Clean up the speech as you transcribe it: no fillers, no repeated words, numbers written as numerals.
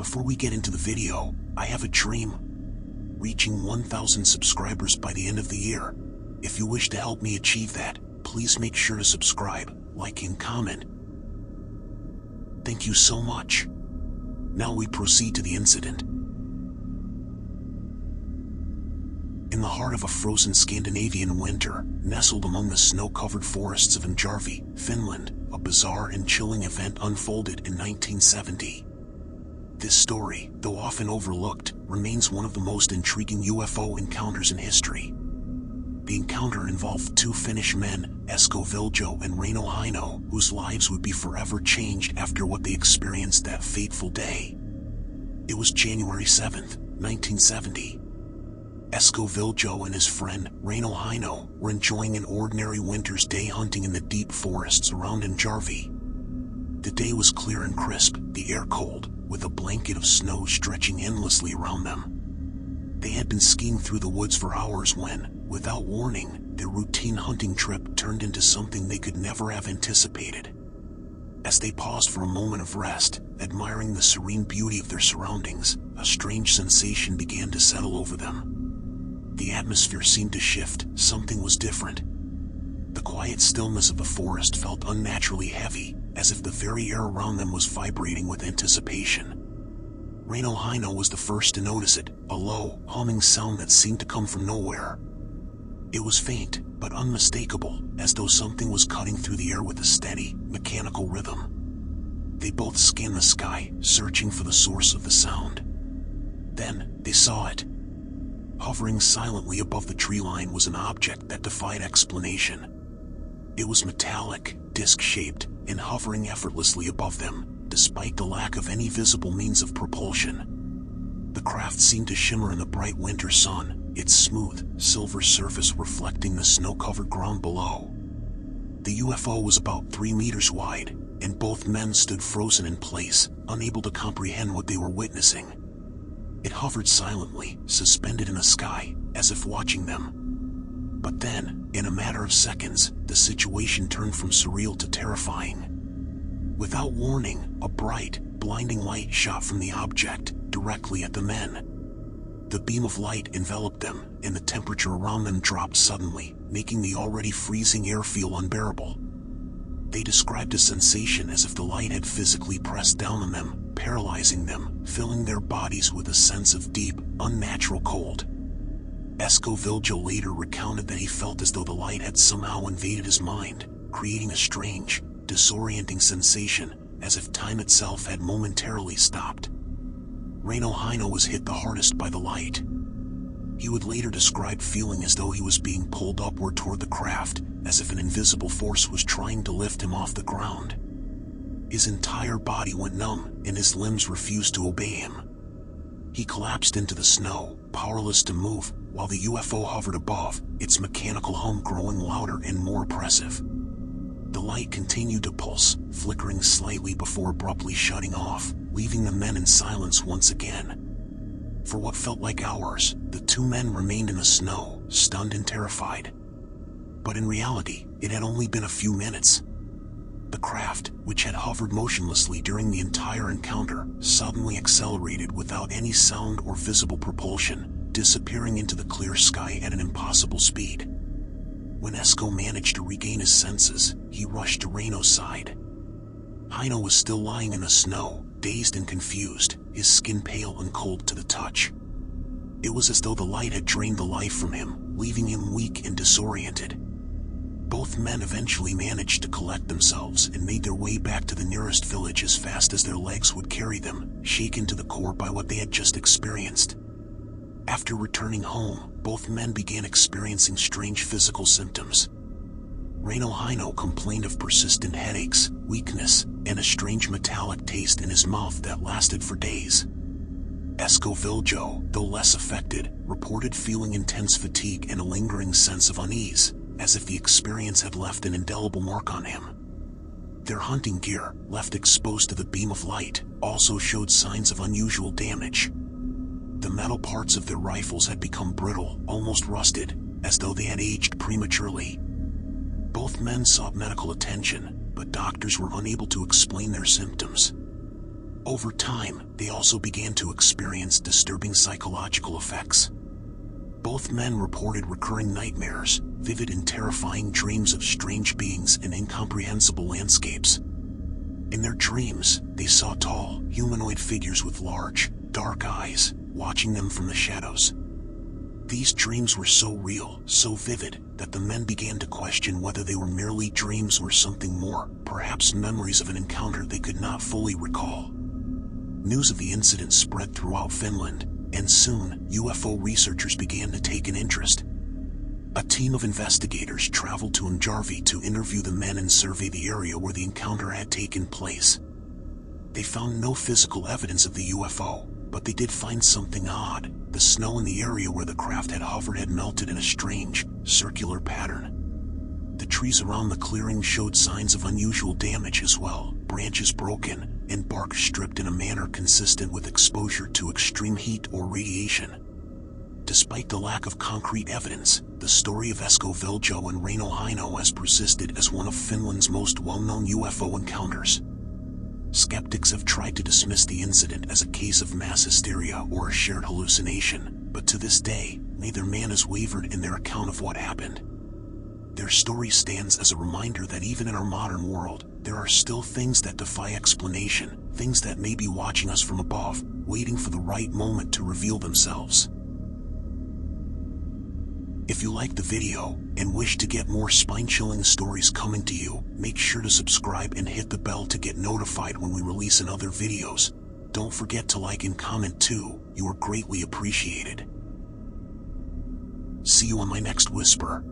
Before we get into the video, I have a dream. Reaching 1,000 subscribers by the end of the year. If you wish to help me achieve that, please make sure to subscribe, like and comment. Thank you so much. Now we proceed to the incident. In the heart of a frozen Scandinavian winter, nestled among the snow-covered forests of Imjarvi, Finland, a bizarre and chilling event unfolded in 1970. This story, though often overlooked, remains one of the most intriguing UFO encounters in history. The encounter involved two Finnish men, Esko Viljo and Reino Heino, whose lives would be forever changed after what they experienced that fateful day. It was January 7th, 1970. Esko Viljo and his friend, Reino Heino, were enjoying an ordinary winter's day hunting in the deep forests around Imjarvi. The day was clear and crisp, the air cold, with a blanket of snow stretching endlessly around them. They had been skiing through the woods for hours when, without warning, their routine hunting trip turned into something they could never have anticipated. As they paused for a moment of rest, admiring the serene beauty of their surroundings, a strange sensation began to settle over them. The atmosphere seemed to shift, something was different. The quiet stillness of the forest felt unnaturally heavy, as if the very air around them was vibrating with anticipation. Reino Heino was the first to notice it, a low, humming sound that seemed to come from nowhere. It was faint, but unmistakable, as though something was cutting through the air with a steady, mechanical rhythm. They both scanned the sky, searching for the source of the sound. Then, they saw it. Hovering silently above the tree line was an object that defied explanation. It was metallic, disc-shaped, and hovering effortlessly above them, despite the lack of any visible means of propulsion. The craft seemed to shimmer in the bright winter sun, its smooth, silver surface reflecting the snow-covered ground below. The UFO was about 3 meters wide, and both men stood frozen in place, unable to comprehend what they were witnessing. It hovered silently, suspended in the sky, as if watching them. But then, in a matter of seconds, the situation turned from surreal to terrifying. Without warning, a bright, blinding light shot from the object, directly at the men. The beam of light enveloped them, and the temperature around them dropped suddenly, making the already freezing air feel unbearable. They described a sensation as if the light had physically pressed down on them, paralyzing them, filling their bodies with a sense of deep, unnatural cold. Esko Viljo later recounted that he felt as though the light had somehow invaded his mind, creating a strange, disorienting sensation, as if time itself had momentarily stopped. Reino Heino was hit the hardest by the light. He would later describe feeling as though he was being pulled upward toward the craft, as if an invisible force was trying to lift him off the ground. His entire body went numb, and his limbs refused to obey him. He collapsed into the snow, powerless to move, while the UFO hovered above, its mechanical hum growing louder and more oppressive. The light continued to pulse, flickering slightly before abruptly shutting off, leaving the men in silence once again. For what felt like hours, the two men remained in the snow, stunned and terrified. But in reality, it had only been a few minutes. The craft, which had hovered motionlessly during the entire encounter, suddenly accelerated without any sound or visible propulsion, disappearing into the clear sky at an impossible speed. When Esko managed to regain his senses, he rushed to Reino's side. Heino was still lying in the snow, dazed and confused, his skin pale and cold to the touch. It was as though the light had drained the life from him, leaving him weak and disoriented. Both men eventually managed to collect themselves and made their way back to the nearest village as fast as their legs would carry them, shaken to the core by what they had just experienced. After returning home, both men began experiencing strange physical symptoms. Reino Heino complained of persistent headaches, weakness, and a strange metallic taste in his mouth that lasted for days. Esko Viljo, though less affected, reported feeling intense fatigue and a lingering sense of unease, as if the experience had left an indelible mark on him. Their hunting gear, left exposed to the beam of light, also showed signs of unusual damage. The metal parts of their rifles had become brittle, almost rusted, as though they had aged prematurely. Both men sought medical attention, but doctors were unable to explain their symptoms. Over time, they also began to experience disturbing psychological effects. Both men reported recurring nightmares, vivid and terrifying dreams of strange beings and incomprehensible landscapes. In their dreams, they saw tall, humanoid figures with large, dark eyes, watching them from the shadows. These dreams were so real, so vivid, that the men began to question whether they were merely dreams or something more, perhaps memories of an encounter they could not fully recall. News of the incident spread throughout Finland, and soon, UFO researchers began to take an interest. A team of investigators traveled to Imjarvi to interview the men and survey the area where the encounter had taken place. They found no physical evidence of the UFO, but they did find something odd. The snow in the area where the craft had hovered had melted in a strange, circular pattern. The trees around the clearing showed signs of unusual damage as well, branches broken, and bark stripped in a manner consistent with exposure to extreme heat or radiation. Despite the lack of concrete evidence, the story of Esko Viljo and Reino Heino has persisted as one of Finland's most well-known UFO encounters. Skeptics have tried to dismiss the incident as a case of mass hysteria or a shared hallucination, but to this day, neither man has wavered in their account of what happened. Their story stands as a reminder that even in our modern world, there are still things that defy explanation, things that may be watching us from above, waiting for the right moment to reveal themselves. If you like the video and wish to get more spine-chilling stories coming to you, make sure to subscribe and hit the bell to get notified when we release another videos. Don't forget to like and comment too, you are greatly appreciated. See you on my next Whisper.